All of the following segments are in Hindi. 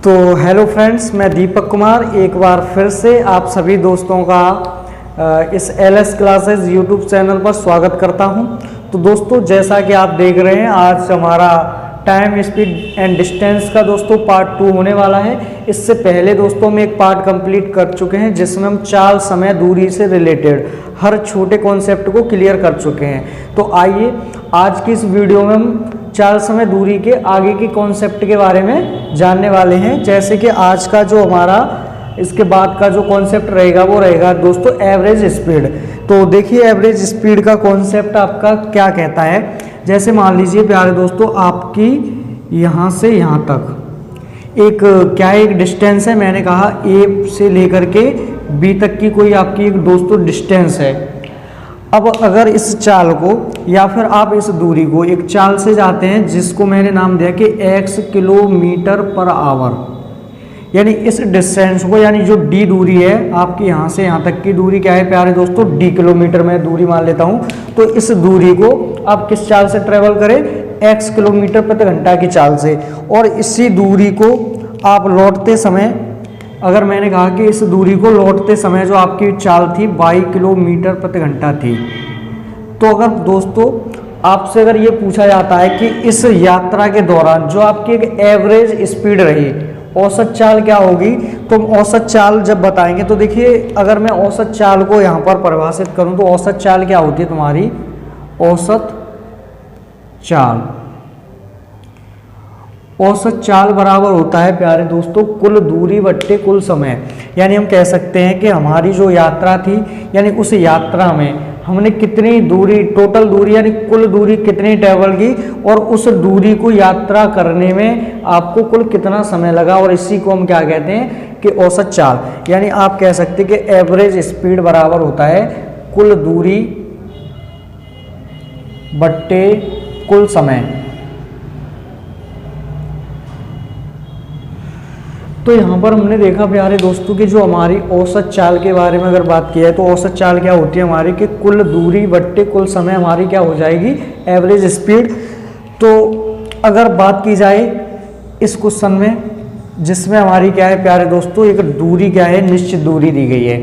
तो हेलो फ्रेंड्स, मैं दीपक कुमार एक बार फिर से आप सभी दोस्तों का इस एलएस क्लासेस यूट्यूब चैनल पर स्वागत करता हूं। तो दोस्तों, जैसा कि आप देख रहे हैं, आज हमारा टाइम स्पीड एंड डिस्टेंस का दोस्तों पार्ट 2 होने वाला है। इससे पहले दोस्तों हम एक पार्ट कंप्लीट कर चुके हैं जिसमें हम चाल, समय, दूरी से रिलेटेड हर छोटे कॉन्सेप्ट को क्लियर कर चुके हैं। तो आइए आज की इस वीडियो में हम चाल, समय, दूरी के आगे के कॉन्सेप्ट के बारे में जानने वाले हैं। जैसे कि आज का जो हमारा इसके बाद का जो कॉन्सेप्ट रहेगा वो रहेगा दोस्तों एवरेज स्पीड। तो देखिए एवरेज स्पीड का कॉन्सेप्ट आपका क्या कहता है। जैसे मान लीजिए प्यारे दोस्तों, आपकी यहाँ से यहाँ तक एक क्या है, एक डिस्टेंस है। मैंने कहा ए से लेकर के बी तक की कोई आपकी एक दोस्तों डिस्टेंस है। अब अगर इस चाल को या फिर आप इस दूरी को एक चाल से जाते हैं जिसको मैंने नाम दिया कि x किलोमीटर पर आवर, यानी इस डिस्टेंस को, यानी जो d दूरी है आपकी यहाँ से यहाँ तक की दूरी क्या है प्यारे दोस्तों, d किलोमीटर में दूरी मान लेता हूँ। तो इस दूरी को आप किस चाल से ट्रेवल करें, x किलोमीटर प्रति घंटा की चाल से। और इसी दूरी को आप लौटते समय, अगर मैंने कहा कि इस दूरी को लौटते समय जो आपकी चाल थी 22 किलोमीटर प्रति घंटा थी। तो अगर दोस्तों आपसे अगर ये पूछा जाता है कि इस यात्रा के दौरान जो आपकी एक एवरेज स्पीड रही, औसत चाल क्या होगी, तो हम औसत चाल जब बताएंगे तो देखिए अगर मैं औसत चाल को यहाँ पर परिभाषित करूँ तो औसत चाल क्या होती है तुम्हारी, औसत चाल, औसत चाल बराबर होता है प्यारे दोस्तों कुल दूरी बट्टे कुल समय। यानी हम कह सकते हैं कि हमारी जो यात्रा थी, यानी उस यात्रा में हमने कितनी दूरी, टोटल दूरी यानी कुल दूरी कितनी ट्रेवल की, और उस दूरी को यात्रा करने में आपको कुल कितना समय लगा, और इसी को हम क्या कहते हैं कि औसत चाल। यानी आप कह सकते हैं कि एवरेज स्पीड बराबर होता है कुल दूरी बट्टे कुल समय। तो यहाँ पर हमने देखा प्यारे दोस्तों कि जो हमारी औसत चाल के बारे में अगर बात की है तो औसत चाल क्या होती है हमारी कि कुल दूरी बट्टे कुल समय हमारी क्या हो जाएगी, एवरेज स्पीड। तो अगर बात की जाए इस क्वेश्चन में जिसमें हमारी क्या है प्यारे दोस्तों, एक दूरी क्या है, निश्चित दूरी दी गई है।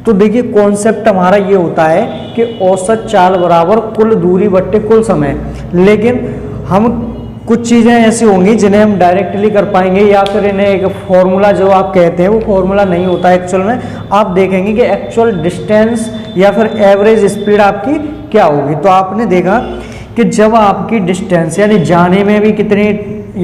तो देखिए कॉन्सेप्ट हमारा ये होता है कि औसत चाल बराबर कुल दूरी बट्टे कुल समय। लेकिन हम कुछ चीज़ें ऐसी होंगी जिन्हें हम डायरेक्टली कर पाएंगे, या फिर इन्हें एक फॉर्मूला जो आप कहते हैं वो फॉर्मूला नहीं होता है एक्चुअल में। आप देखेंगे कि एक्चुअल डिस्टेंस या फिर एवरेज स्पीड आपकी क्या होगी। तो आपने देखा कि जब आपकी डिस्टेंस यानी जाने में भी कितनी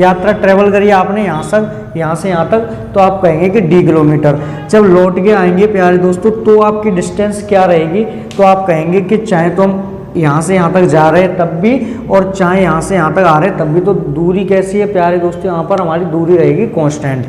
यात्रा ट्रेवल करी आपने यहाँ से यहाँ तक, तो आप कहेंगे कि d किलोमीटर। जब लौट के आएंगे प्यारे दोस्तों तो आपकी डिस्टेंस क्या रहेगी, तो आप कहेंगे कि चाहे तो हम यहाँ से यहाँ तक जा रहे हैं तब भी, और चाहे यहाँ से यहाँ तक आ रहे हैं तब भी। तो दूरी कैसी है प्यारे दोस्तों, यहाँ पर हमारी दूरी रहेगी कांस्टेंट।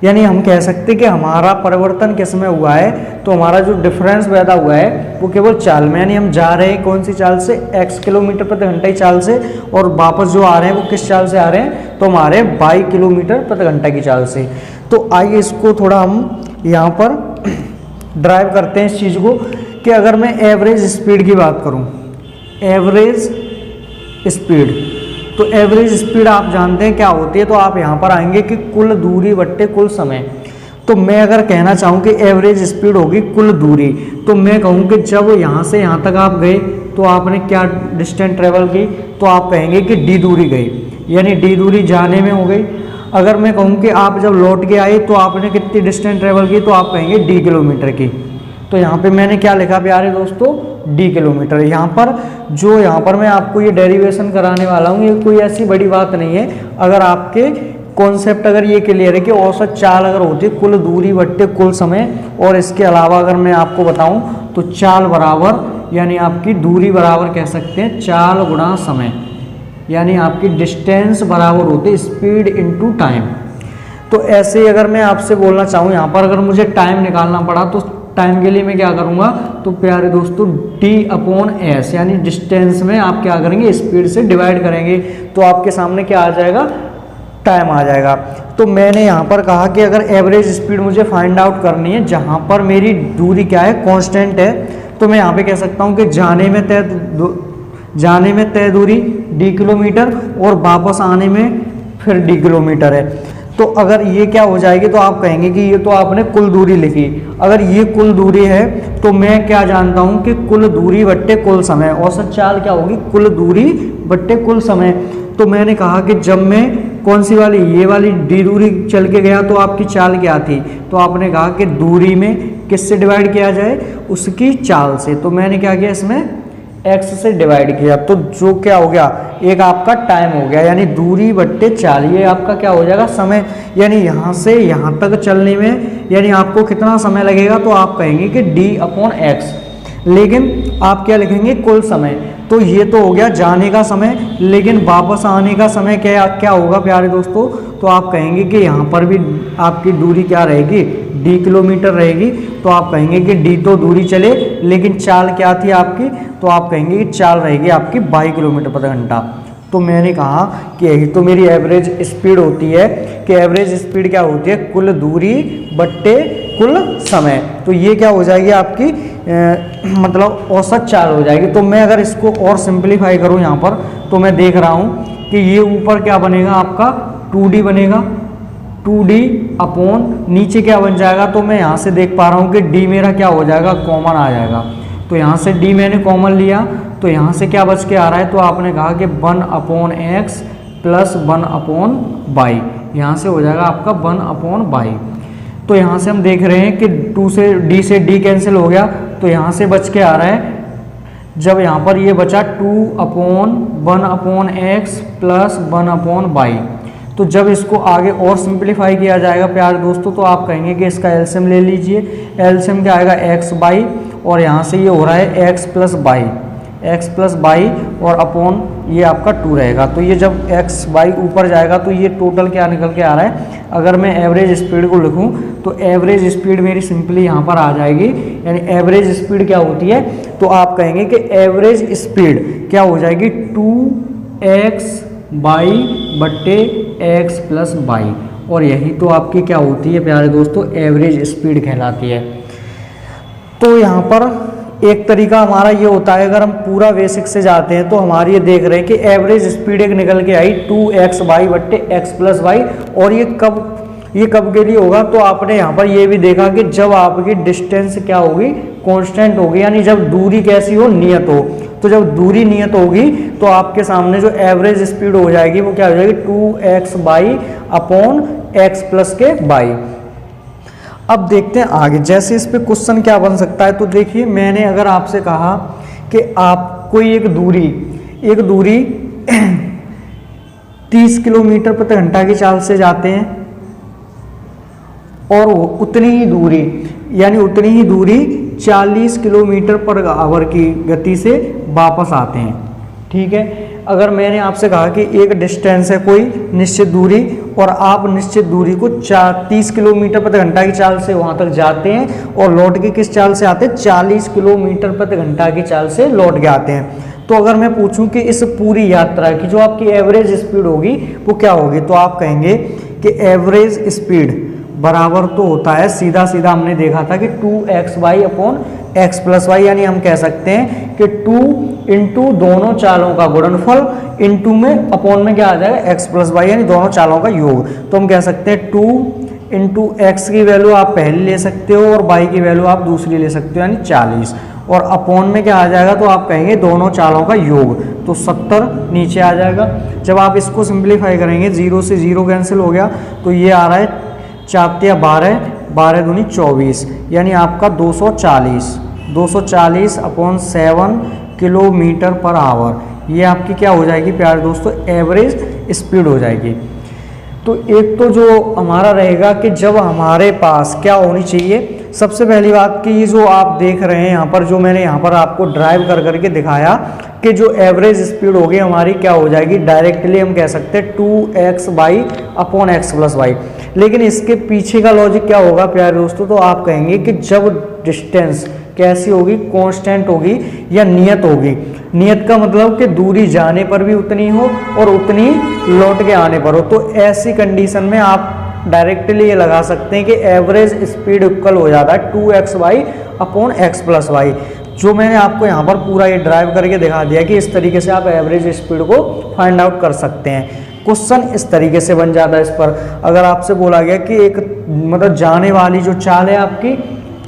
यानी हम कह सकते हैं कि हमारा परिवर्तन किस में हुआ है, तो हमारा जो डिफरेंस पैदा हुआ है वो केवल चाल में। यानी हम जा रहे हैं कौन सी चाल से, x किलोमीटर प्रति घंटा की चाल से, और वापस जो आ रहे हैं वो किस चाल से आ रहे हैं, तो हमारे 22 किलोमीटर प्रति घंटा की चाल से। तो आइए इसको थोड़ा हम यहाँ पर ड्राइव करते हैं इस चीज़ को कि अगर मैं एवरेज स्पीड की बात करूँ, एवरेज स्पीड, तो एवरेज स्पीड आप जानते हैं क्या होती है। तो आप यहाँ पर आएंगे कि कुल दूरी बट्टे कुल समय। तो मैं अगर कहना चाहूँ कि एवरेज स्पीड होगी कुल दूरी, तो मैं कहूँ कि जब यहाँ से यहाँ तक आप गए तो आपने क्या डिस्टेंस ट्रेवल की, तो आप कहेंगे कि d दूरी गई, यानी d दूरी जाने में हो गई। अगर मैं कहूँ कि आप जब लौट के आए तो आपने कितनी डिस्टेंस ट्रेवल की, तो आप कहेंगे d किलोमीटर की। तो यहाँ पे मैंने क्या लिखा प्यारे दोस्तों, d किलोमीटर। यहाँ पर मैं आपको ये डेरिवेशन कराने वाला हूँ, ये कोई ऐसी बड़ी बात नहीं है। अगर आपके कॉन्सेप्ट अगर ये क्लियर है कि औसत चाल अगर होती है कुल दूरी बट्टे कुल समय, और इसके अलावा अगर मैं आपको बताऊँ तो चाल बराबर, यानी आपकी दूरी बराबर कह सकते हैं चाल गुणा समय, यानी आपकी डिस्टेंस बराबर होती है स्पीड इनटू टाइम। तो ऐसे अगर मैं आपसे बोलना चाहूँ यहाँ पर, अगर मुझे टाइम निकालना पड़ा तो टाइम के लिए मैं क्या करूँगा, तो प्यारे दोस्तों t/s, यानी डिस्टेंस में आप क्या करेंगे, स्पीड से डिवाइड करेंगे, तो आपके सामने क्या आ जाएगा, टाइम आ जाएगा। तो मैंने यहाँ पर कहा कि अगर एवरेज स्पीड मुझे फाइंड आउट करनी है जहाँ पर मेरी दूरी क्या है, कांस्टेंट है, तो मैं यहाँ पे कह सकता हूँ कि जाने में तय दूरी d किलोमीटर और वापस आने में फिर d किलोमीटर है। तो अगर ये क्या हो जाएगी, तो आप कहेंगे कि ये तो आपने कुल दूरी लिखी। अगर ये कुल दूरी है तो मैं क्या जानता हूं कि कुल दूरी बट्टे कुल समय, औसत चाल क्या होगी, कुल दूरी बट्टे कुल समय। तो मैंने कहा कि जब मैं कौन सी वाली, ये वाली डी दूरी चल के गया तो आपकी चाल क्या थी, तो आपने कहा कि दूरी में किससे डिवाइड किया जाए, उसकी चाल से। तो मैंने क्या किया, इसमें x से डिवाइड किया, तो जो क्या हो गया, एक आपका टाइम हो गया, यानी दूरी बट्टे चाल, ये आपका क्या हो जाएगा, समय। यानी यहाँ से यहाँ तक चलने में यानी आपको कितना समय लगेगा, तो आप कहेंगे कि d/x, लेकिन आप क्या लिखेंगे, कुल समय। तो ये तो हो गया जाने का समय, लेकिन वापस आने का समय क्या क्या होगा प्यारे दोस्तों, तो आप कहेंगे कि यहाँ पर भी आपकी दूरी क्या रहेगी, d किलोमीटर रहेगी। तो आप कहेंगे कि d तो दूरी चले, लेकिन चाल क्या थी आपकी, तो आप कहेंगे कि चाल रहेगी आपकी 22 किलोमीटर प्रति घंटा। तो मैंने कहा कि यही तो मेरी एवरेज स्पीड होती है, कि एवरेज स्पीड क्या होती है, कुल दूरी बट्टे कुल समय। तो ये क्या हो जाएगी आपकी मतलब औसत चाल हो जाएगी। तो मैं अगर इसको और सिंपलीफाई करूँ यहाँ पर, तो मैं देख रहा हूँ कि ये ऊपर क्या बनेगा आपका 2d बनेगा, 2d अपॉन नीचे क्या बन जाएगा, तो मैं यहाँ से देख पा रहा हूँ कि d मेरा क्या हो जाएगा, कॉमन आ जाएगा। तो यहाँ से d मैंने कॉमन लिया, तो यहाँ से क्या बच के आ रहा है, तो आपने कहा कि 1/x प्लस 1/y, यहाँ से हो जाएगा आपका 1/y। तो यहाँ से हम देख रहे हैं कि 2 से d कैंसिल हो गया, तो यहाँ से बच के आ रहा है, जब यहाँ पर ये बचा 2/1/x प्लस 1/y। तो जब इसको आगे और सिंप्लीफाई किया जाएगा प्यारे दोस्तों, तो आप कहेंगे कि इसका एलसीएम ले लीजिए। एलसीएम क्या आएगा, x/y, और यहाँ से ये हो रहा है x प्लस बाई और अपॉन ये आपका 2 रहेगा। तो ये जब x/y ऊपर जाएगा तो ये टोटल क्या निकल के आ रहा है, अगर मैं एवरेज स्पीड को लिखूं तो एवरेज स्पीड मेरी सिंपली यहाँ पर आ जाएगी। यानी एवरेज स्पीड क्या होती है, तो आप कहेंगे कि एवरेज स्पीड क्या हो जाएगी, 2x/x प्लस y, और यही तो आपकी क्या होती है प्यारे दोस्तों, एवरेज स्पीड कहलाती है। तो यहाँ पर एक तरीका हमारा ये होता है, अगर हम पूरा बेसिक से जाते हैं तो हमारी ये देख रहे हैं कि एवरेज स्पीड एक निकल के आई 2x/x प्लस y, और ये कब के लिए होगा, तो आपने यहाँ पर ये भी देखा कि जब आपकी डिस्टेंस क्या होगी, कांस्टेंट होगी, यानी जब दूरी कैसी हो, नियत हो। तो जब दूरी नियत होगी तो आपके सामने जो एवरेज स्पीड हो जाएगी वो क्या हो जाएगी, 2x/x प्लस के y। अब देखते हैं आगे, जैसे इस पे क्वेश्चन क्या बन सकता है। तो देखिए, मैंने अगर आपसे कहा कि आप कोई एक दूरी 30 किलोमीटर प्रति घंटा की चाल से जाते हैं, और उतनी ही दूरी 40 किलोमीटर पर आवर की गति से वापस आते हैं। ठीक है, अगर मैंने आपसे कहा कि एक डिस्टेंस है कोई निश्चित दूरी, और आप निश्चित दूरी को 30 किलोमीटर प्रति घंटा की चाल से वहां तक जाते हैं, और लौट के किस चाल से आते हैं, 40 किलोमीटर प्रति घंटा की चाल से लौट के आते हैं। तो अगर मैं पूछूं कि इस पूरी यात्रा की जो आपकी एवरेज स्पीड होगी वो क्या होगी, तो आप कहेंगे कि एवरेज स्पीड बराबर तो होता है, सीधा सीधा हमने देखा था कि 2x/x प्लस y, यानी हम कह सकते हैं कि 2 इंटू दोनों चालों का गुणनफल इंटू में अपॉन में क्या आ जाएगा, x प्लस y, यानी दोनों चालों का योग। तो हम कह सकते हैं 2 इंटू एक्स की वैल्यू आप पहले ले सकते हो और y की वैल्यू आप दूसरी ले सकते हो, यानी 40, और अपॉन में क्या आ जाएगा, तो आप कहेंगे दोनों चालों का योग, तो 70 नीचे आ जाएगा। जब आप इसको सिंप्लीफाई करेंगे, 0 से 0 कैंसिल हो गया, तो ये आ रहा है 4 12, 12 दूनी 24, यानी आपका 240 अपॉन 7 किलोमीटर पर आवर, ये आपकी क्या हो जाएगी प्यारे दोस्तों, एवरेज स्पीड हो जाएगी। तो एक तो जो हमारा रहेगा कि जब हमारे पास क्या होनी चाहिए, सबसे पहली बात कि ये जो आप देख रहे हैं यहाँ पर, जो मैंने यहाँ पर आपको ड्राइव कर करके दिखाया कि जो एवरेज स्पीड होगी हमारी क्या हो जाएगी, डायरेक्टली हम कह सकते हैं 2x/x प्लस y। लेकिन इसके पीछे का लॉजिक क्या होगा प्यारे दोस्तों, तो आप कहेंगे कि जब डिस्टेंस कैसी होगी, कांस्टेंट होगी या नियत होगी। नियत का मतलब कि दूरी जाने पर भी उतनी हो और उतनी लौट के आने पर हो। तो ऐसी कंडीशन में आप डायरेक्टली ये लगा सकते हैं कि एवरेज स्पीड इक्वल हो जाता है 2x/x प्लस y। जो मैंने आपको यहाँ पर पूरा ये ड्राइव करके दिखा दिया कि इस तरीके से आप एवरेज स्पीड को फाइंड आउट कर सकते हैं। क्वेश्चन इस तरीके से बन जाता है इस पर। अगर आपसे बोला गया कि एक मतलब जाने वाली जो चाल है आपकी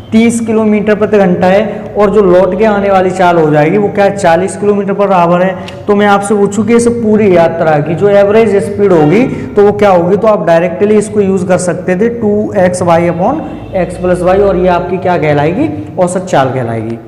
30 किलोमीटर प्रति घंटा है और जो लौट के आने वाली चाल हो जाएगी वो क्या है 40 किलोमीटर पर आवर है, तो मैं आपसे पूछूं कि इस पूरी यात्रा की जो एवरेज स्पीड होगी तो वो क्या होगी, तो आप डायरेक्टली इसको यूज कर सकते थे 2xy upon x plus Y, और ये आपकी क्या कहलाएगी, औसत चाल कहलाएगी।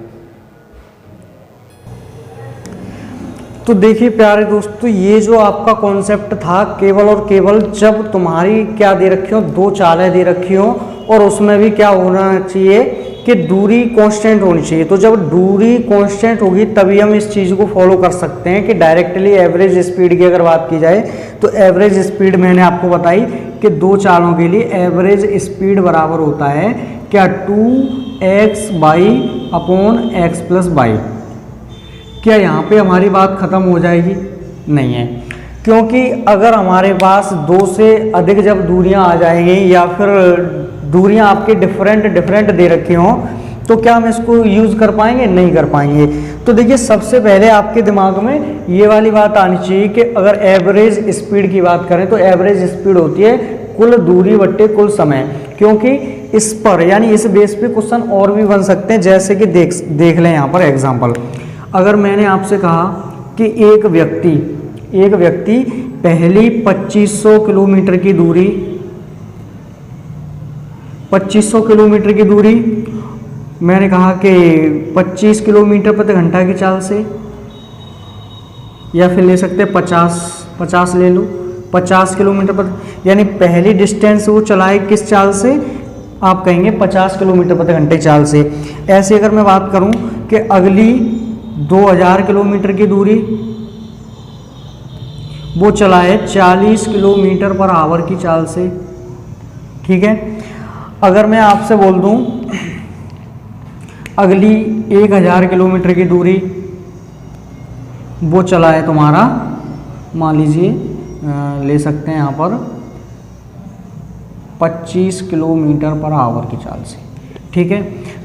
तो देखिए प्यारे दोस्तों, ये जो आपका कॉन्सेप्ट था केवल और केवल जब तुम्हारी क्या दे रखी हो, दो चालें दे रखी हो और उसमें भी क्या होना चाहिए कि दूरी कांस्टेंट होनी चाहिए। तो जब दूरी कांस्टेंट होगी तभी हम इस चीज़ को फॉलो कर सकते हैं कि डायरेक्टली एवरेज स्पीड की अगर बात की जाए तो एवरेज स्पीड मैंने आपको बताई कि दो चालों के लिए एवरेज स्पीड बराबर होता है क्या 2x by upon x plus by. क्या यहाँ पे हमारी बात खत्म हो जाएगी? नहीं है, क्योंकि अगर हमारे पास दो से अधिक जब दूरियां आ जाएंगी या फिर दूरियां आपके डिफरेंट दे रखी हों तो क्या हम इसको यूज़ कर पाएंगे? नहीं कर पाएंगे। तो देखिए सबसे पहले आपके दिमाग में ये वाली बात आनी चाहिए कि अगर एवरेज स्पीड की बात करें तो एवरेज स्पीड होती है कुल दूरी बट्टे कुल समय, क्योंकि इस पर यानी इस बेस पे क्वेश्चन और भी बन सकते हैं। जैसे कि देख लें यहाँ पर एग्जाम्पल, अगर मैंने आपसे कहा कि एक व्यक्ति पहली 2500 किलोमीटर की दूरी 2500 किलोमीटर की दूरी मैंने कहा कि 25 किलोमीटर प्रति घंटा की चाल से, या फिर ले सकते हैं 50 ले लो 50 किलोमीटर प्रति, यानी पहली डिस्टेंस वो चलाए किस चाल से, आप कहेंगे 50 किलोमीटर प्रति घंटे चाल से। ऐसे अगर मैं बात करूं कि अगली 2000 किलोमीटर की दूरी वो चलाए 40 किलोमीटर पर आवर की चाल से, ठीक है। अगर मैं आपसे बोल दूं अगली 1000 किलोमीटर की दूरी वो चला है तुम्हारा, मान लीजिए ले सकते हैं यहाँ पर 25 किलोमीटर पर आवर की चाल से, ठीक है।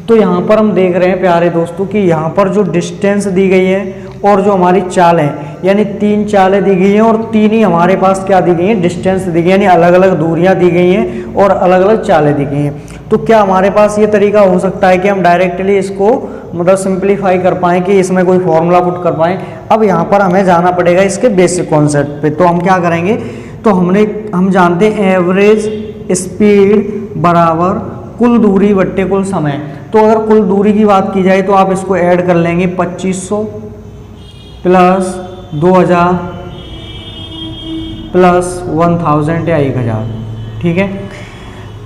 तो यहाँ पर हम देख रहे हैं प्यारे दोस्तों कि यहाँ पर जो डिस्टेंस दी गई है और जो हमारी चाल है, यानी तीन चालें दी गई हैं और तीन ही हमारे पास क्या दी गई हैं, डिस्टेंस दी गई है, यानी अलग अलग दूरियां दी गई हैं और अलग अलग चालें दी गई हैं। तो क्या हमारे पास ये तरीका हो सकता है कि हम डायरेक्टली इसको मतलब सिंप्लीफाई कर पाएँ कि इसमें कोई फॉर्मूला पुट कर पाएँ? अब यहाँ पर हमें जाना पड़ेगा इसके बेसिक कॉन्सेप्ट पे। तो हम क्या करेंगे, तो हम जानते हैं एवरेज स्पीड बराबर कुल दूरी बट्टे कुल समय। तो अगर कुल दूरी की बात की जाए तो आप इसको ऐड कर लेंगे 2500 प्लस 2000 प्लस 1000 या 1000, ठीक है।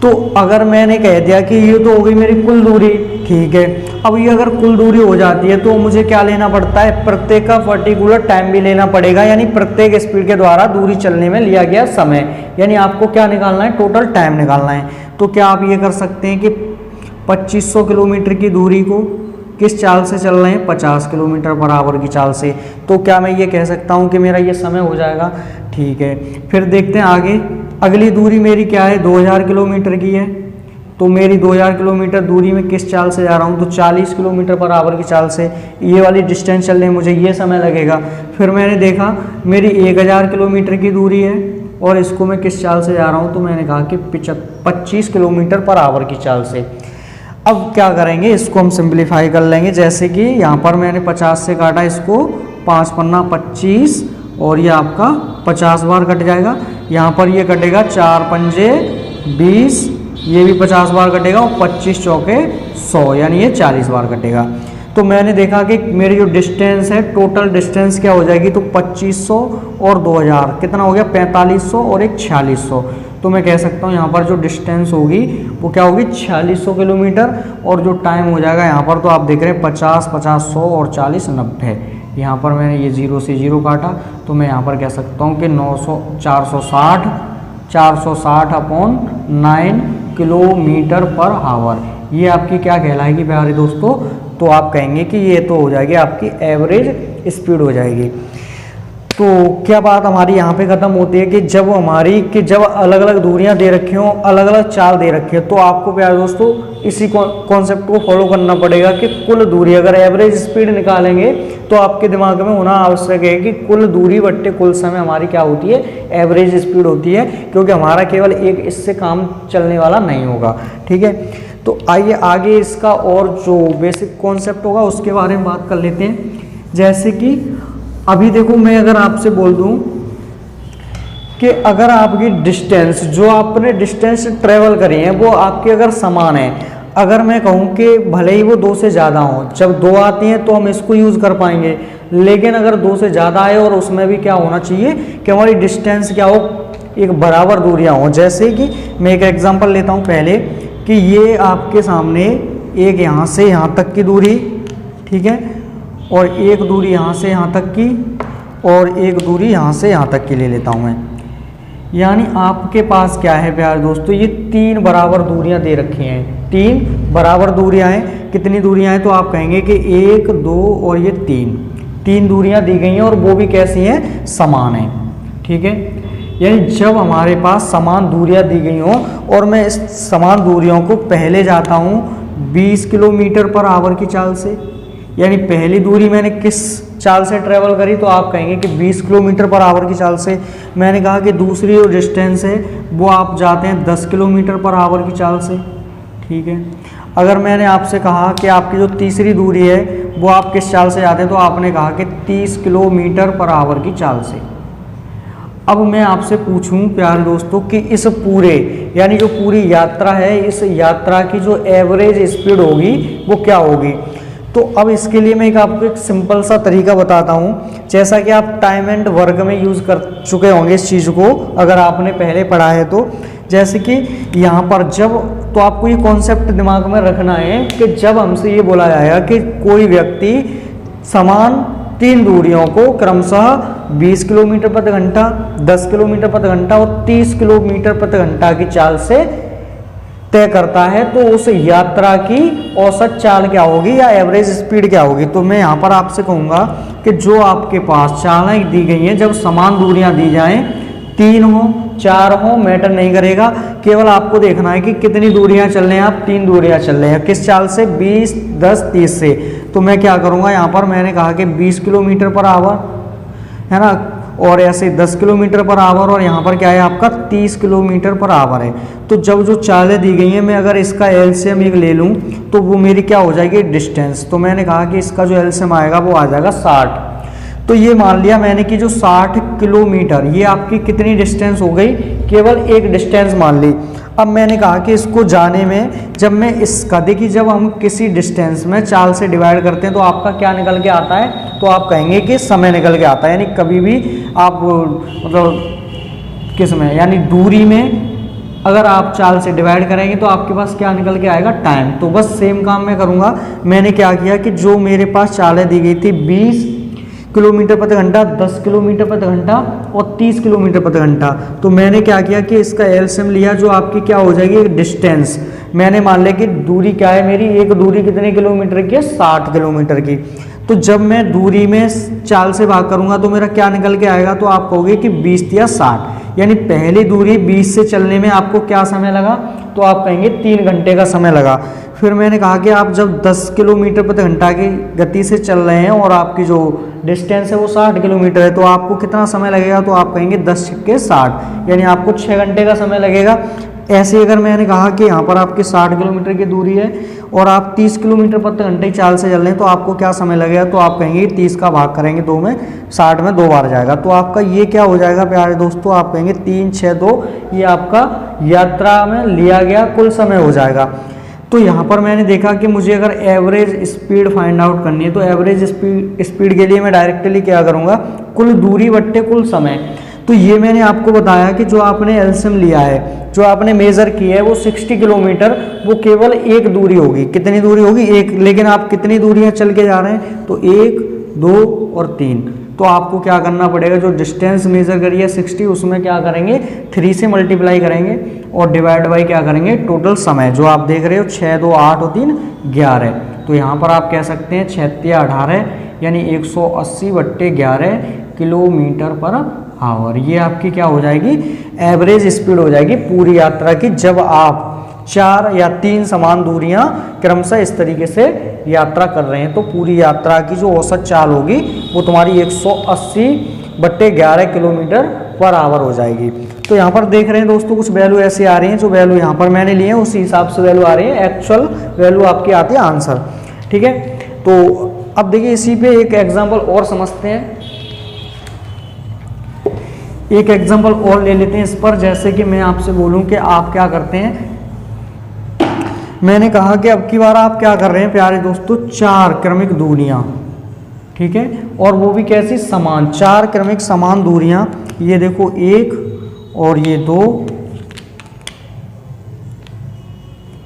तो अगर मैंने कह दिया कि ये तो हो गई मेरी कुल दूरी, ठीक है। अब ये अगर कुल दूरी हो जाती है तो मुझे क्या लेना पड़ता है, प्रत्येक का पर्टिकुलर टाइम भी लेना पड़ेगा, यानी प्रत्येक स्पीड के द्वारा दूरी चलने में लिया गया समय, यानी आपको क्या निकालना है, टोटल टाइम निकालना है। तो क्या आप ये कर सकते हैं कि 2500 किलोमीटर की दूरी को किस चाल से चल रहे हैं, 50 किलोमीटर पर आवर की चाल से। तो क्या मैं ये कह सकता हूँ कि मेरा ये समय हो जाएगा, ठीक है। फिर देखते हैं आगे, अगली दूरी मेरी क्या है, 2000 किलोमीटर की है। तो मेरी 2000 किलोमीटर दूरी में किस चाल से जा रहा हूँ, तो 40 किलोमीटर पर आवर की चाल से। ये वाली डिस्टेंस चलने में मुझे ये समय लगेगा। फिर मैंने देखा मेरी 1000 किलोमीटर की दूरी है और इसको मैं किस चाल से जा रहा हूँ, तो मैंने कहा कि 25 किलोमीटर पर आवर की चाल से। अब क्या करेंगे, इसको हम सिंप्लीफाई कर लेंगे। जैसे कि यहाँ पर मैंने 50 से काटा, इसको 5 पन्ना 25 और ये आपका 50 बार कट जाएगा। यहाँ पर ये कटेगा 4 पंजे 20, ये भी 50 बार कटेगा और 25 चौके 100, यानी ये 40 बार कटेगा। तो मैंने देखा कि मेरी जो डिस्टेंस है, टोटल डिस्टेंस क्या हो जाएगी, तो 2500 और 2000 कितना हो गया, 4500 और एक 4600। तो मैं कह सकता हूँ यहाँ पर जो डिस्टेंस होगी वो क्या होगी, 4600 किलोमीटर। और जो टाइम हो जाएगा यहाँ पर तो आप देख रहे हैं 50, 50, 100 और 40, 90। यहाँ पर मैंने ये 0 से 0 काटा, तो मैं यहाँ पर कह सकता हूँ कि 460 अपॉन 9 किलोमीटर पर आवर। ये आपकी क्या कहलाएगी प्यारे दोस्तों, तो आप कहेंगे कि ये तो हो जाएगी आपकी एवरेज स्पीड हो जाएगी। तो क्या बात हमारी यहाँ पे ख़त्म होती है कि जब अलग अलग दूरियाँ दे रखी हों, अलग अलग चाल दे रखी है, तो आपको प्यारे दोस्तों इसी कॉन्सेप्ट को फॉलो करना पड़ेगा कि कुल दूरी, अगर एवरेज स्पीड निकालेंगे तो आपके दिमाग में होना आवश्यक है कि कुल दूरी बट्टे कुल समय हमारी क्या होती है, एवरेज स्पीड होती है, क्योंकि हमारा केवल एक इससे काम चलने वाला नहीं होगा। ठीक है, तो आइए आगे इसका और जो बेसिक कॉन्सेप्ट होगा उसके बारे में बात कर लेते हैं। जैसे कि अभी देखो, मैं अगर आपसे बोल दूं कि अगर आपकी डिस्टेंस, जो आपने डिस्टेंस ट्रेवल करी है वो आपकी अगर समान है, अगर मैं कहूं कि भले ही वो 2 से ज़्यादा हो, जब 2 आती हैं तो हम इसको यूज़ कर पाएंगे, लेकिन अगर 2 से ज़्यादा आए और उसमें भी क्या होना चाहिए कि हमारी डिस्टेंस क्या हो, एक बराबर दूरियाँ हों। जैसे कि मैं एक एग्जाम्पल लेता हूँ पहले, कि ये आपके सामने एक यहाँ से यहाँ तक की दूरी, ठीक है, और एक दूरी यहाँ से यहाँ तक की, और एक दूरी यहाँ से यहाँ तक की ले लेता हूँ मैं। यानी आपके पास क्या है प्यारे दोस्तों, ये 3 बराबर दूरियां दे रखी हैं, 3 बराबर दूरियां हैं। कितनी दूरियां हैं, तो आप कहेंगे कि 1, 2 और ये 3 दूरियां दी गई हैं, और वो भी कैसी हैं, समान हैं। ठीक है, यानी जब हमारे पास समान दूरियां दी गई हों और मैं इस समान दूरियों को पहले जाता हूँ 20 किलोमीटर पर आवर की चाल से, यानी पहली दूरी मैंने किस चाल से ट्रेवल करी, तो आप कहेंगे कि 20 किलोमीटर पर आवर की चाल से। मैंने कहा कि दूसरी जो डिस्टेंस है वो आप जाते हैं 10 किलोमीटर पर आवर की चाल से। ठीक है, अगर मैंने आपसे कहा कि आपकी जो तीसरी दूरी है वो आप किस चाल से जाते हैं, तो आपने कहा कि 30 किलोमीटर पर आवर की चाल से। अब मैं आपसे पूछूं प्यारे दोस्तों कि इस पूरे, यानी जो पूरी यात्रा है, इस यात्रा की जो एवरेज स्पीड होगी वो क्या होगी। तो अब इसके लिए मैं आपको एक सिंपल सा तरीका बताता हूँ, जैसा कि आप टाइम एंड वर्क में यूज़ कर चुके होंगे इस चीज़ को, अगर आपने पहले पढ़ा है तो। जैसे कि यहाँ पर जब, तो आपको ये कॉन्सेप्ट दिमाग में रखना है कि जब हमसे ये बोला जाएगा कि कोई व्यक्ति समान 3 दूरियों को क्रमशः 20 किलोमीटर प्रति घंटा, 10 किलोमीटर प्रति घंटा और 30 किलोमीटर प्रति घंटा की चाल से तय करता है, तो उस यात्रा की औसत चाल क्या होगी या एवरेज स्पीड क्या होगी। तो मैं यहाँ पर आपसे कहूँगा कि जो आपके पास चालें दी गई हैं, जब समान दूरियां दी जाएं, 3 हो 4 हो मैटर नहीं करेगा, केवल आपको देखना है कि कितनी दूरियां चल रहे हैं, आप 3 दूरियां चल रहे हैं, किस चाल से, 20, 10, 30 से। तो मैं क्या करूँगा, यहाँ पर मैंने कहा कि 20 किलोमीटर पर आवर है ना, और ऐसे 10 किलोमीटर पर आवर, और यहाँ पर क्या है आपका 30 किलोमीटर पर आवर है। तो जब जो चालें दी गई हैं, मैं अगर इसका एलसीएम एक ले लूँ तो वो मेरी क्या हो जाएगी, डिस्टेंस। तो मैंने कहा कि इसका जो एलसीएम आएगा वो आ जाएगा 60। तो ये मान लिया मैंने कि जो 60 किलोमीटर, ये आपकी कितनी डिस्टेंस हो गई, केवल एक डिस्टेंस मान ली। अब मैंने कहा कि इसको जाने में, जब मैं इसका देखिए, जब हम किसी डिस्टेंस में चाल से डिवाइड करते हैं तो आपका क्या निकल के आता है, तो आप कहेंगे कि समय निकल के आता है। यानी कभी भी आप मतलब किस में, यानी दूरी में अगर आप चाल से डिवाइड करेंगे तो आपके पास क्या निकल के आएगा, टाइम। तो बस सेम काम मैं करूँगा। मैंने क्या किया कि जो मेरे पास चालें दी गई थी 20 किलोमीटर प्रति घंटा, 10 किलोमीटर प्रति घंटा और 30 किलोमीटर प्रति घंटा, तो मैंने क्या किया कि इसका एलसीएम लिया, जो आपकी क्या हो जाएगी, डिस्टेंस। मैंने मान लिया कि दूरी क्या है मेरी, एक दूरी कितने किलोमीटर की है, 60 किलोमीटर की। तो जब मैं दूरी में चाल से भाग करूंगा तो मेरा क्या निकल के आएगा, तो आप कहोगे कि 20 या 60, यानी पहली दूरी 20 से चलने में आपको क्या समय लगा, तो आप कहेंगे 3 घंटे का समय लगा। फिर मैंने कहा कि आप जब 10 किलोमीटर प्रति घंटा की गति से चल रहे हैं और आपकी जो डिस्टेंस है वो 60 किलोमीटर है, तो आपको कितना समय लगेगा, तो आप कहेंगे 10 के 60, यानी आपको 6 घंटे का समय लगेगा। ऐसे अगर मैंने कहा कि यहाँ पर आपकी 60 किलोमीटर की दूरी है और आप 30 किलोमीटर प्रति घंटे की चाल से चल रहे हैं, तो आपको क्या समय लगेगा, तो आप कहेंगे 30 का भाग करेंगे 2 में, 60 में 2 बार जाएगा, तो आपका ये क्या हो जाएगा प्यारे दोस्तों, आप कहेंगे 3, 6, 2, ये आपका यात्रा में लिया गया कुल समय हो जाएगा। तो यहाँ पर मैंने देखा कि मुझे अगर एवरेज स्पीड फाइंड आउट करनी है, तो एवरेज स्पीड के लिए मैं डायरेक्टली क्या करूँगा, कुल दूरी बट्टे कुल समय। तो ये मैंने आपको बताया कि जो आपने एलसीएम लिया है, जो आपने मेज़र की है वो 60 किलोमीटर, वो केवल एक दूरी होगी। कितनी दूरी होगी, एक। लेकिन आप कितनी दूरियां चल के जा रहे हैं, तो 1, 2 और 3। तो आपको क्या करना पड़ेगा, जो डिस्टेंस मेज़र करी है 60, उसमें क्या करेंगे, 3 से मल्टीप्लाई करेंगे और डिवाइड बाई क्या करेंगे, टोटल समय जो आप देख रहे हो 6, 2, 8 और 3, 11। तो यहाँ पर आप कह सकते हैं 6 × 18, यानी 180/11 किलोमीटर पर आवर। ये आपकी क्या हो जाएगी, एवरेज स्पीड हो जाएगी पूरी यात्रा की, जब आप 4 या 3 समान दूरियां क्रमशः इस तरीके से यात्रा कर रहे हैं। तो पूरी यात्रा की जो औसत चाल होगी वो तुम्हारी 180/11 किलोमीटर पर आवर हो जाएगी। तो यहाँ पर देख रहे हैं दोस्तों कुछ वैल्यू ऐसी आ रही हैं, जो वैल्यू यहाँ पर मैंने लिए हैं उसी हिसाब से वैल्यू आ रही है, एक्चुअल वैल्यू आपकी आती है आंसर। ठीक है, तो अब देखिए इसी पे एक एग्जाम्पल और समझते हैं, एक एग्जाम्पल और ले लेते हैं इस पर। जैसे कि मैं आपसे बोलूं कि आप क्या करते हैं, मैंने कहा कि अब की बार आप क्या कर रहे हैं प्यारे दोस्तों, 4 क्रमिक दूरियां, ठीक है, और वो भी कैसी, समान 4 क्रमिक समान दूरियां। ये देखो 1 और ये 2,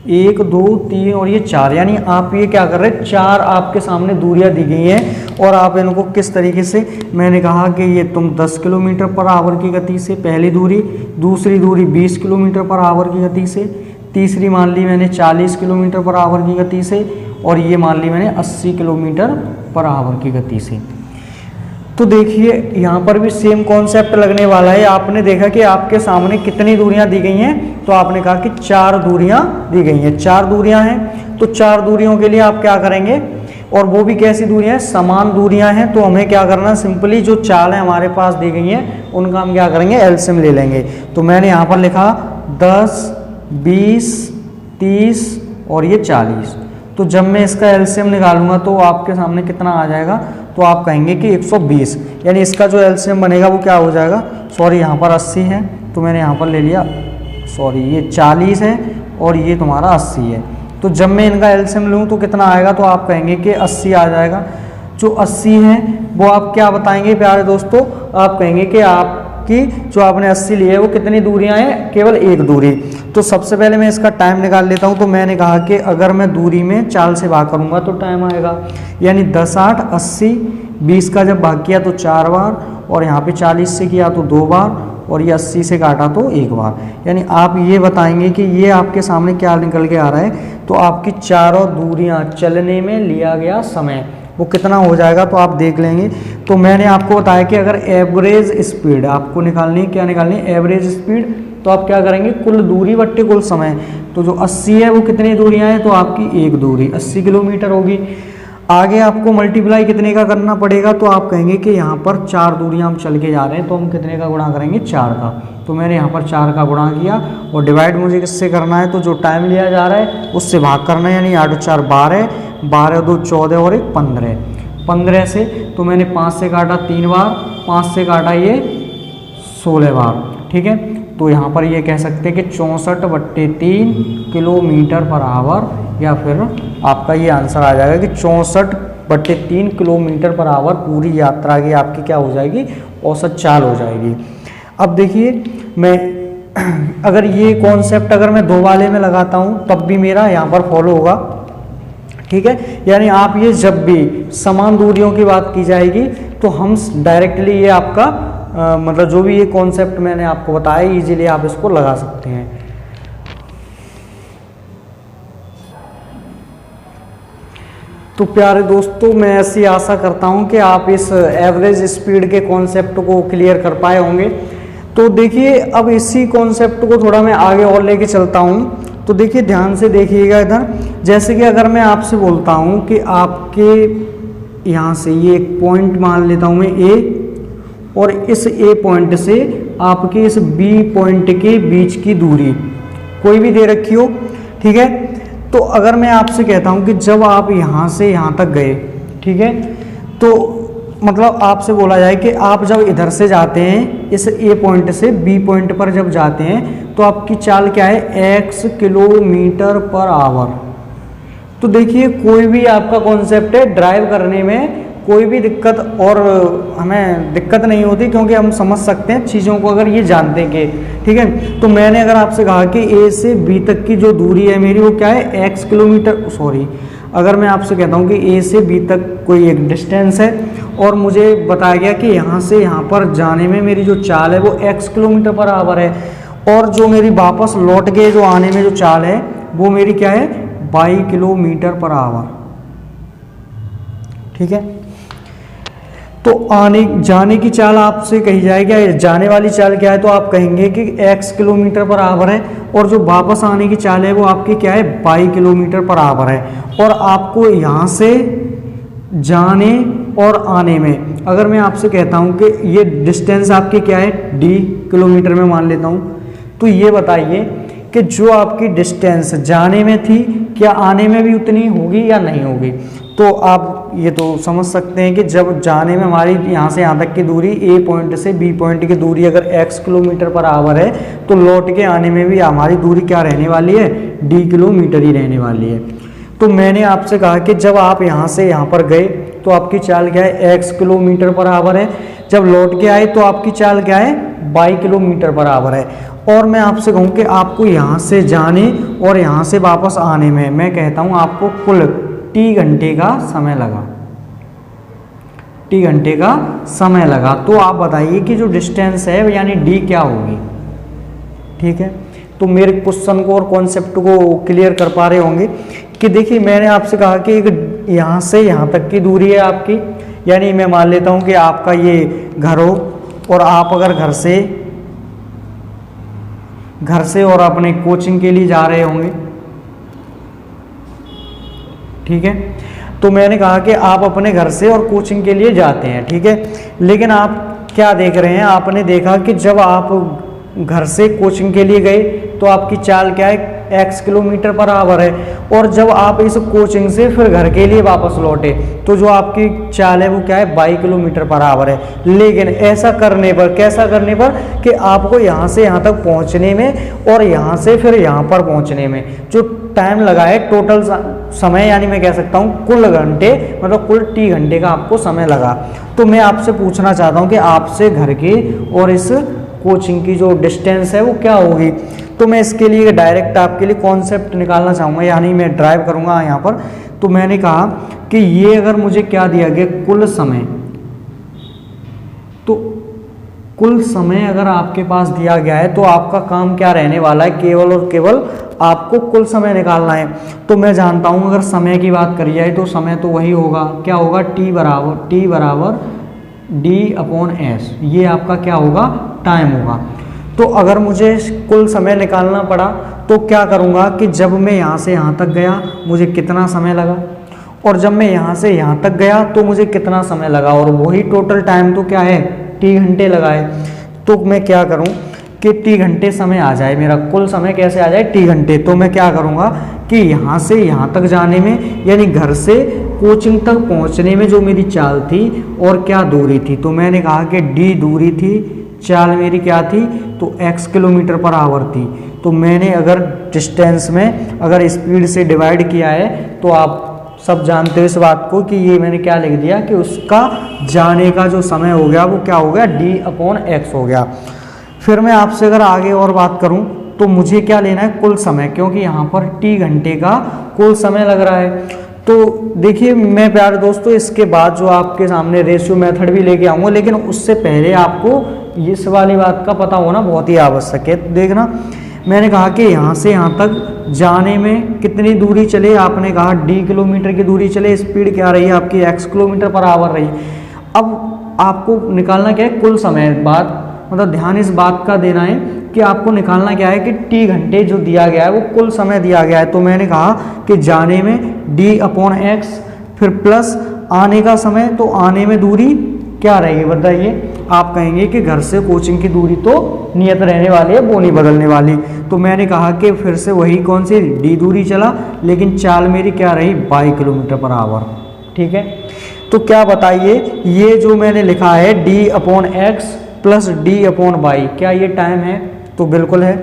1 2 3 और ये 4, यानी आप ये क्या कर रहे हैं, 4 आपके सामने दूरियां दी गई हैं और आप इनको किस तरीके से, मैंने कहा कि ये तुम 10 किलोमीटर पर आवर की गति से पहली दूरी, दूसरी दूरी 20 किलोमीटर पर आवर की गति से, तीसरी मान ली मैंने 40 किलोमीटर पर आवर की गति से, और ये मान ली मैंने 80 किलोमीटर पर आवर की गति से। तो देखिए यहाँ पर भी सेम कॉन्सेप्ट लगने वाला है। आपने देखा कि आपके सामने कितनी दूरियां दी गई हैं, तो आपने कहा कि 4 दूरियां दी गई हैं, 4 दूरियां हैं। तो 4 दूरियों के लिए आप क्या करेंगे, और वो भी कैसी दूरियां हैं, समान दूरियां हैं। तो हमें क्या करना, सिंपली जो चाल है हमारे पास दी गई हैं उनका हम क्या करेंगे, एलसीएम ले लेंगे। तो मैंने यहाँ पर लिखा 10 20 30 और ये 40। तो जब मैं इसका एलसीएम निकालूंगा तो आपके सामने कितना आ जाएगा, तो आप कहेंगे कि 120, यानी इसका जो एलसीएम बनेगा वो क्या हो जाएगा, सॉरी यहाँ पर 80 है तो मैंने यहाँ पर ले लिया, सॉरी ये 40 है और ये तुम्हारा 80 है। तो जब मैं इनका एलसीएम लूँ तो कितना आएगा, तो आप कहेंगे कि 80 आ जाएगा। जो 80 है वो आप क्या बताएंगे प्यारे दोस्तों, आप कहेंगे कि आपकी जो आपने 80 ली है वो कितनी दूरियां हैं, केवल एक दूरी। तो सबसे पहले मैं इसका टाइम निकाल लेता हूं। तो मैंने कहा कि अगर मैं दूरी में 4 से भाग करूंगा तो टाइम आएगा, यानी 10 8 80, 20 का जब भाग किया तो 4 बार, और यहाँ पे 40 से किया तो 2 बार, और ये 80 से काटा तो 1 बार। यानी आप ये बताएंगे कि ये आपके सामने क्या निकल के आ रहा है, तो आपकी चारों दूरियां चलने में लिया गया समय वो कितना हो जाएगा, तो आप देख लेंगे। तो मैंने आपको बताया कि अगर एवरेज स्पीड आपको निकालनी है, क्या निकालनी है, एवरेज स्पीड, तो आप क्या करेंगे, कुल दूरी बट्टे कुल समय। तो जो 80 है वो कितनी दूरियां हैं, तो आपकी एक दूरी 80 किलोमीटर होगी। आगे आपको मल्टीप्लाई कितने का करना पड़ेगा, तो आप कहेंगे कि यहाँ पर 4 दूरियां हम चल के जा रहे हैं तो हम कितने का गुणा करेंगे, 4 का। तो मैंने यहाँ पर 4 का गुणा किया, और डिवाइड मुझे किससे करना है, तो जो टाइम लिया जा रहा है उससे भाग करना है, यानी 8 4 12, 12 2 14 और 1 15, 15 से तो मैंने 5 से काटा 3 बार, 5 से काटा ये 16 बार, ठीक है। तो यहाँ पर ये कह सकते हैं कि 64/3 किलोमीटर पर आवर, या फिर आपका ये आंसर आ जाएगा कि 64/3 किलोमीटर पर आवर पूरी यात्रा की आपकी क्या हो जाएगी, औसत चाल हो जाएगी। अब देखिए मैं अगर ये कॉन्सेप्ट अगर मैं 2 वाले में लगाता हूँ तब भी मेरा यहाँ पर फॉलो होगा, ठीक है। यानी आप ये जब भी समान दूरियों की बात की जाएगी तो हम डायरेक्टली ये आपका मतलब जो भी ये कॉन्सेप्ट मैंने आपको बताया इजीली आप इसको लगा सकते हैं। तो प्यारे दोस्तों मैं ऐसी आशा करता हूं कि आप इस एवरेज स्पीड के कॉन्सेप्ट को क्लियर कर पाए होंगे। तो देखिए अब इसी कॉन्सेप्ट को थोड़ा मैं आगे और लेके चलता हूं। तो देखिए ध्यान से देखिएगा इधर, जैसे कि अगर मैं आपसे बोलता हूं कि आपके यहाँ से ये एक पॉइंट मान लेता हूं मैं ए, और इस ए पॉइंट से आपके इस बी पॉइंट के बीच की दूरी कोई भी दे रखी हो, ठीक है। तो अगर मैं आपसे कहता हूं कि जब आप यहाँ से यहाँ तक गए, ठीक है, तो मतलब आपसे बोला जाए कि आप जब इधर से जाते हैं इस ए पॉइंट से बी पॉइंट पर जब जाते हैं तो आपकी चाल क्या है, x किलोमीटर पर आवर। तो देखिए कोई भी आपका कॉन्सेप्ट है ड्राइव करने में कोई भी दिक्कत और हमें दिक्कत नहीं होती, क्योंकि हम समझ सकते हैं चीज़ों को अगर ये जानते हैं कि, ठीक है। तो मैंने अगर आपसे कहा कि ए से बी तक की जो दूरी है मेरी वो क्या है, x किलोमीटर, सॉरी अगर मैं आपसे कहता हूँ कि ए से बी तक कोई एक डिस्टेंस है और मुझे बताया गया कि यहाँ से यहाँ पर जाने में मेरी जो चाल है वो x किलोमीटर पर आवर है, और जो मेरी वापस लौट के जो आने में जो चाल है वो मेरी क्या है, 22 किलोमीटर पर आवर, ठीक है। तो आने जाने की चाल आपसे कही जाएगी, जाने वाली चाल क्या है, तो आप कहेंगे कि x किलोमीटर पर आवर है, और जो वापस आने की चाल है वो आपकी क्या है, y किलोमीटर पर आवर है। और आपको यहाँ से जाने और आने में अगर मैं आपसे कहता हूँ कि ये डिस्टेंस आपकी क्या है, d किलोमीटर में मान लेता हूँ, तो ये बताइए कि जो आपकी डिस्टेंस जाने में थी क्या आने में भी उतनी होगी या नहीं होगी। तो आप ये तो समझ सकते हैं कि जब जाने में हमारी यहाँ से यहाँ तक की दूरी ए पॉइंट से बी पॉइंट की दूरी अगर x किलोमीटर पर आवर है, तो लौट के आने में भी हमारी दूरी क्या रहने वाली है, d किलोमीटर ही रहने वाली है। तो मैंने आपसे कहा कि जब आप यहाँ से यहाँ पर गए तो आपकी चाल क्या है, x किलोमीटर पर आवर है, जब लौट के आए तो आपकी चाल क्या है, y किलोमीटर पर आवर है। और मैं आपसे कहूँ कि आपको यहाँ से जाने और यहाँ से वापस आने में मैं कहता हूँ आपको कुल t घंटे का समय लगा, t घंटे का समय लगा। तो आप बताइए कि जो डिस्टेंस है यानी d क्या होगी। ठीक है, तो मेरे क्वेश्चन को और कॉन्सेप्ट को क्लियर कर पा रहे होंगे कि देखिए मैंने आपसे कहा कि एक यहाँ से यहाँ तक की दूरी है आपकी, यानी मैं मान लेता हूँ कि आपका ये घर हो और आप अगर घर से और अपने कोचिंग के लिए जा रहे होंगे। ठीक है, तो मैंने कहा कि आप अपने घर से और कोचिंग के लिए जाते हैं। ठीक है, लेकिन आप क्या देख रहे हैं, आपने देखा कि जब आप घर से कोचिंग के लिए गए तो आपकी चाल क्या है, x किलोमीटर पर आवर है, और जब आप इस कोचिंग से फिर घर के लिए वापस लौटे तो जो आपकी चाल है वो क्या है, y किलोमीटर पर आवर है। लेकिन ऐसा करने पर, कैसा करने पर कि आपको यहाँ से यहाँ तक पहुँचने में और यहाँ से फिर यहाँ पर पहुँचने में जो टाइम लगा है, टोटल समय, यानी मैं कह सकता हूँ कुल घंटे, मतलब कुल t घंटे का आपको समय लगा। तो मैं आपसे पूछना चाहता हूँ कि आपसे घर के और इस कोचिंग की जो डिस्टेंस है वो क्या होगी। तो मैं इसके लिए डायरेक्ट आपके लिए कॉन्सेप्ट निकालना चाहूँगा, यानी मैं ड्राइव करूँगा यहाँ पर। तो मैंने कहा कि ये अगर मुझे क्या दिया गया, कुल समय, तो कुल समय अगर आपके पास दिया गया है तो आपका काम क्या रहने वाला है, केवल और केवल आपको कुल समय निकालना है। तो मैं जानता हूँ अगर समय की बात करी जाए तो समय तो वही होगा, क्या होगा, t बराबर d/s, ये आपका क्या होगा, टाइम होगा। तो अगर मुझे कुल समय निकालना पड़ा तो क्या करूँगा कि जब मैं यहाँ से यहाँ तक गया मुझे कितना समय लगा, और जब मैं यहाँ से यहाँ तक गया तो मुझे कितना समय लगा, और वही टोटल टाइम तो क्या है, t घंटे लगा है। तो मैं क्या करूँ कि t घंटे समय आ जाए, मेरा कुल समय कैसे आ जाए, t घंटे। तो मैं क्या करूँगा कि यहाँ से यहाँ तक जाने में, यानी घर से कोचिंग तक पहुँचने में जो मेरी चाल थी और क्या दूरी थी, तो मैंने कहा कि d दूरी थी, चाल मेरी क्या थी, तो x किलोमीटर पर आवर थी। तो मैंने अगर डिस्टेंस में अगर स्पीड से डिवाइड किया है तो आप सब जानते हो इस बात को कि ये मैंने क्या लिख दिया कि उसका जाने का जो समय हो गया वो क्या हो गया, d/x हो गया। फिर मैं आपसे अगर आगे और बात करूं तो मुझे क्या लेना है, कुल समय, क्योंकि यहाँ पर t घंटे का कुल समय लग रहा है। तो देखिए मैं प्यारे दोस्तों इसके बाद जो आपके सामने रेशियो मेथड भी लेके आऊँगा, लेकिन उससे पहले आपको इस वाली बात का पता होना बहुत ही आवश्यक है। तो देखना मैंने कहा कि यहाँ से यहाँ तक जाने में कितनी दूरी चले, आपने कहा d किलोमीटर की दूरी चले, स्पीड क्या रही है आपकी, x किलोमीटर पर आवर रही। अब आपको निकालना क्या है, कुल समय। बात मतलब ध्यान इस बात का देना है कि आपको निकालना क्या है कि t घंटे जो दिया गया है वो कुल समय दिया गया है। तो मैंने कहा कि जाने में d/x, फिर प्लस आने का समय, तो आने में दूरी क्या रहेगी बताइए। आप कहेंगे कि घर से कोचिंग की दूरी तो नियत रहने वाली है, वो नहीं बदलने वाली। तो मैंने कहा कि फिर से वही कौन सी d दूरी चला, लेकिन चाल मेरी क्या रही, y किलोमीटर पर आवर। ठीक है, तो क्या बताइए ये जो मैंने लिखा है d/x प्लस d/y, क्या ये टाइम है, तो बिल्कुल है।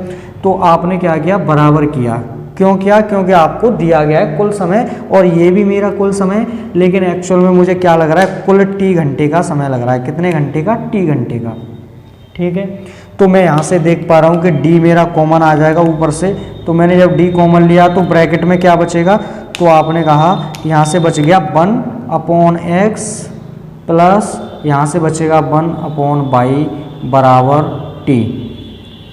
तो आपने क्या किया, बराबर किया। क्यों किया, क्योंकि आपको दिया गया है कुल समय और ये भी मेरा कुल समय, लेकिन एक्चुअल में मुझे क्या लग रहा है, कुल t घंटे का समय लग रहा है। कितने घंटे का, t घंटे का। ठीक है, तो मैं यहाँ से देख पा रहा हूँ कि d मेरा कॉमन आ जाएगा ऊपर से। तो मैंने जब d कॉमन लिया तो ब्रैकेट में क्या बचेगा, तो आपने कहा यहाँ से बच गया 1/x प्लस यहाँ से बचेगा 1/y बराबर t।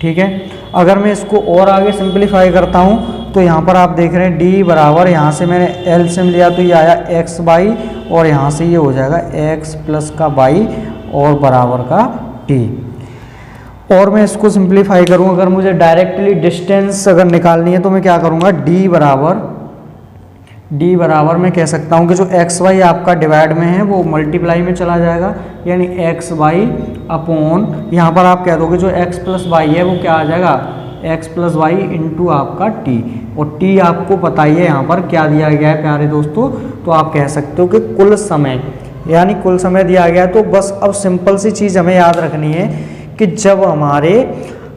ठीक है, अगर मैं इसको और आगे सिंप्लीफाई करता हूँ तो यहाँ पर आप देख रहे हैं डी बराबर, यहाँ से मैंने एलसीएम लिया तो ये आया एक्स बाई, और यहाँ से ये हो जाएगा एक्स प्लस का बाई और बराबर का टी। और मैं इसको सिंप्लीफाई करूँ, अगर मुझे डायरेक्टली डिस्टेंस अगर निकालनी है तो मैं क्या करूँगा, डी बराबर मैं कह सकता हूँ कि जो एक्स वाई आपका डिवाइड में है वो मल्टीप्लाई में चला जाएगा, यानी एक्स वाई अपॉन, यहाँ पर आप कह दोगे जो एक्स प्लस वाई है वो क्या आ जाएगा, एक्स प्लस वाई इंटू आपका टी, और टी आपको पता ही है यहाँ पर क्या दिया गया है प्यारे दोस्तों, तो आप कह सकते हो कि कुल समय, यानी कुल समय दिया गया है। तो बस अब सिंपल सी चीज़ हमें याद रखनी है कि जब हमारे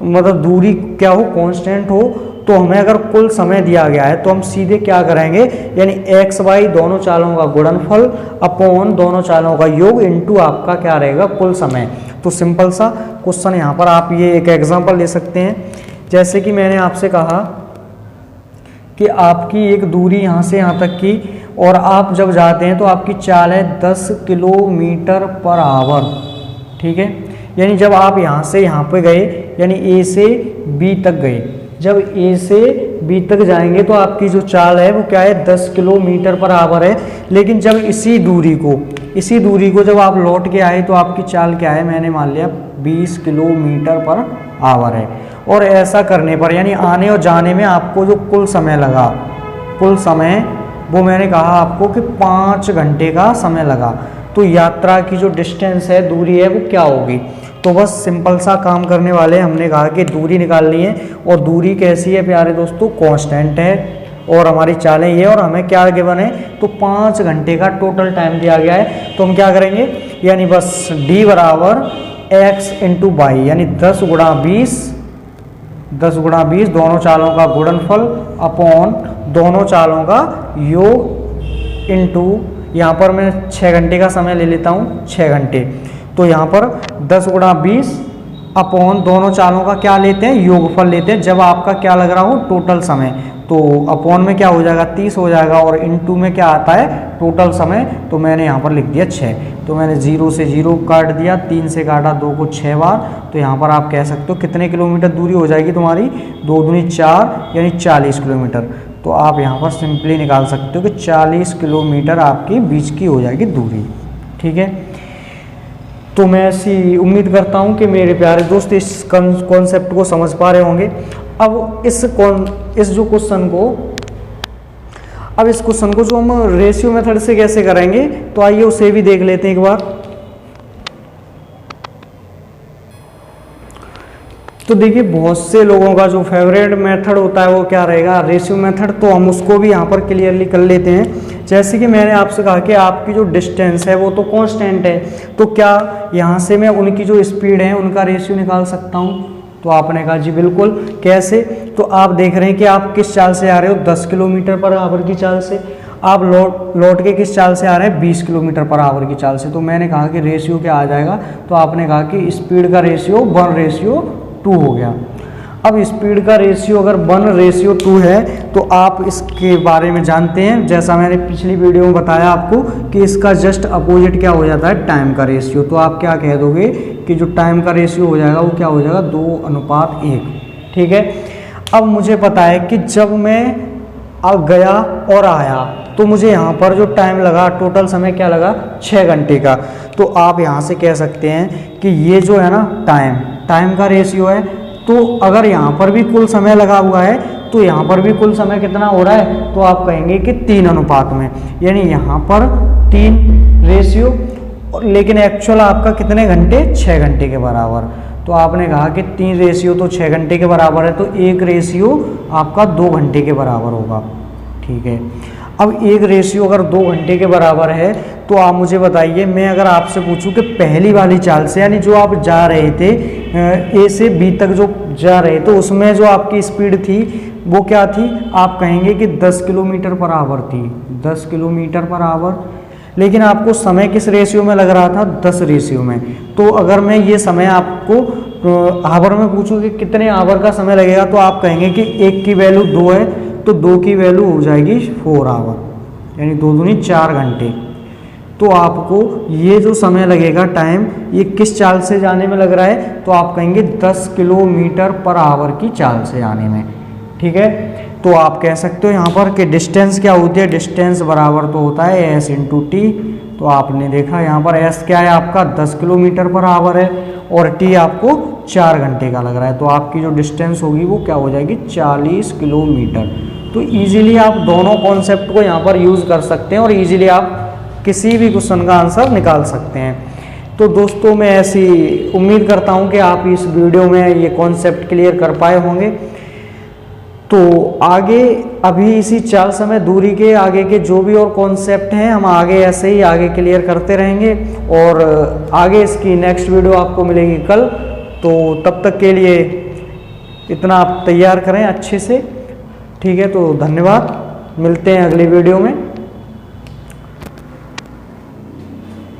मतलब दूरी क्या हो, कांस्टेंट हो, तो हमें अगर कुल समय दिया गया है तो हम सीधे क्या करेंगे, यानी एक्स वाई दोनों चालों का गुणनफल अपॉन दोनों चालों का योग इंटू आपका क्या रहेगा, कुल समय। तो सिंपल सा क्वेश्चन यहाँ पर आप ये एक एग्जांपल ले सकते हैं, जैसे कि मैंने आपसे कहा कि आपकी एक दूरी यहाँ से यहाँ तक की, और आप जब जाते हैं तो आपकी चाल है 10 किलोमीटर पर आवर, ठीक है। यानी जब आप यहाँ से यहाँ पे गए, यानी ए से बी तक गए, जब ए से बी तक जाएंगे तो आपकी जो चाल है वो क्या है, 10 किलोमीटर पर आवर है। लेकिन जब इसी दूरी को जब आप लौट के आए तो आपकी चाल क्या है, मैंने मान लिया 20 किलोमीटर पर आवर है। और ऐसा करने पर यानी आने और जाने में आपको जो कुल समय लगा, कुल समय वो मैंने कहा आपको कि 5 घंटे का समय लगा। तो यात्रा की जो डिस्टेंस है, दूरी है, वो क्या होगी। तो बस सिंपल सा काम करने वाले, हमने कहा कि दूरी निकालनी है, और दूरी कैसी है प्यारे दोस्तों, कांस्टेंट है, और हमारी चालें ये, और हमें क्या गिवन है, तो 5 घंटे का टोटल टाइम दिया गया है। तो हम क्या करेंगे, यानी बस डी बराबर एक्स इंटू वाई, यानी 10 गुणा 20 दोनों चालों का गुणनफल अपॉन दोनों चालों का योग इंटू, यहाँ पर मैं 6 घंटे का समय ले लेता हूँ, 6 घंटे। तो यहाँ पर 10 गुणा 20 अपॉन दोनों चालों का क्या लेते हैं, योगफल लेते हैं, जब आपका क्या लग रहा हो, टोटल समय। तो अपॉन में क्या हो जाएगा, 30 हो जाएगा, और इनटू में क्या आता है, टोटल समय। तो मैंने यहाँ पर लिख दिया 6। तो मैंने 0 से 0 काट दिया, 3 से काटा, 2 को 6 बार। तो यहाँ पर आप कह सकते हो कितने किलोमीटर दूरी हो जाएगी तुम्हारी, 2 दूनी 4, यानी 40 किलोमीटर। तो आप यहाँ पर सिंपली निकाल सकते हो कि 40 किलोमीटर आपकी बीच की हो जाएगी दूरी, ठीक है। तो मैं ऐसी उम्मीद करता हूँ कि मेरे प्यारे दोस्त इस कॉन्सेप्ट को समझ पा रहे होंगे। अब इस क्वेश्चन को जो हम रेशियो मेथड से कैसे करेंगे, तो आइए उसे भी देख लेते हैं एक बार। तो देखिए, बहुत से लोगों का जो फेवरेट मेथड होता है वो क्या रहेगा, रेशियो मेथड। तो हम उसको भी यहाँ पर क्लियरली कर लेते हैं। जैसे कि मैंने आपसे कहा कि आपकी जो डिस्टेंस है वो तो कांस्टेंट है, तो क्या यहाँ से मैं उनकी जो स्पीड है उनका रेशियो निकाल सकता हूँ। तो आपने कहा जी बिल्कुल, कैसे। तो आप देख रहे हैं कि आप किस चाल से आ रहे हो, 10 किलोमीटर पर आवर की चाल से। आप लौट के किस चाल से आ रहे हैं, 20 किलोमीटर पर आवर की चाल से। तो मैंने कहा कि रेशियो क्या आ जाएगा, तो आपने कहा कि स्पीड का रेशियो 1:2 हो गया। अब स्पीड का रेशियो अगर 1:2 है तो आप इसके बारे में जानते हैं, जैसा मैंने पिछली वीडियो में बताया आपको कि इसका जस्ट अपोजिट क्या हो जाता है, टाइम का रेशियो। तो आप क्या कह दोगे कि जो टाइम का रेशियो हो जाएगा वो क्या हो जाएगा, 2:1, ठीक है। अब मुझे पता है कि जब मैं गया और आया तो मुझे यहाँ पर जो टाइम लगा, टोटल समय क्या लगा, 6 घंटे का। तो आप यहाँ से कह सकते हैं कि ये जो है ना टाइम का रेशियो है। तो अगर यहाँ पर भी कुल समय लगा हुआ है तो यहाँ पर भी कुल समय कितना हो रहा है, तो आप कहेंगे कि 3:1 में, यानी यहाँ पर 3 रेशियो, लेकिन एक्चुअल आपका कितने घंटे, 6 घंटे के बराबर। तो आपने कहा कि 3 रेशियो तो 6 घंटे के बराबर है, तो 1 रेशियो आपका 2 घंटे के बराबर होगा, ठीक है। अब 1 रेशियो अगर 2 घंटे के बराबर है तो आप मुझे बताइए, मैं अगर आपसे पूछूं कि पहली वाली चाल से, यानी जो आप जा रहे थे ए से बी तक जो जा रहे थे, उसमें जो आपकी स्पीड थी वो क्या थी, आप कहेंगे कि 10 किलोमीटर पर आवर थी, 10 किलोमीटर पर आवर। लेकिन आपको समय किस रेशियो में लग रहा था, 10 रेशियो में। तो अगर मैं ये समय आपको आवर में पूछूं कि कितने आवर का समय लगेगा, तो आप कहेंगे कि 1 की वैल्यू 2 है, तो 2 की वैल्यू हो जाएगी 4 आवर, यानी 2 दूनी 4 घंटे। तो आपको ये जो समय लगेगा टाइम, ये किस चाल से जाने में लग रहा है, तो आप कहेंगे 10 किलोमीटर पर आवर की चाल से आने में, ठीक है। तो आप कह सकते हो यहाँ पर कि डिस्टेंस क्या होती है, डिस्टेंस बराबर तो होता है एस इंटू टी। तो आपने देखा यहाँ पर एस क्या है आपका 10 किलोमीटर पर आवर है और टी आपको 4 घंटे का लग रहा है, तो आपकी जो डिस्टेंस होगी वो क्या हो जाएगी 40 किलोमीटर। तो ईजिली आप दोनों कॉन्सेप्ट को यहाँ पर यूज़ कर सकते हैं और ईजिली आप किसी भी क्वेश्चन का आंसर निकाल सकते हैं। तो दोस्तों मैं ऐसी उम्मीद करता हूँ कि आप इस वीडियो में ये कॉन्सेप्ट क्लियर कर पाए होंगे। तो आगे अभी इसी चाल समय दूरी के आगे के जो भी और कॉन्सेप्ट हैं हम आगे ऐसे ही आगे क्लियर करते रहेंगे और आगे इसकी नेक्स्ट वीडियो आपको मिलेगी कल। तो तब तक के लिए इतना आप तैयार करें अच्छे से, ठीक है। तो धन्यवाद, मिलते हैं अगली वीडियो में।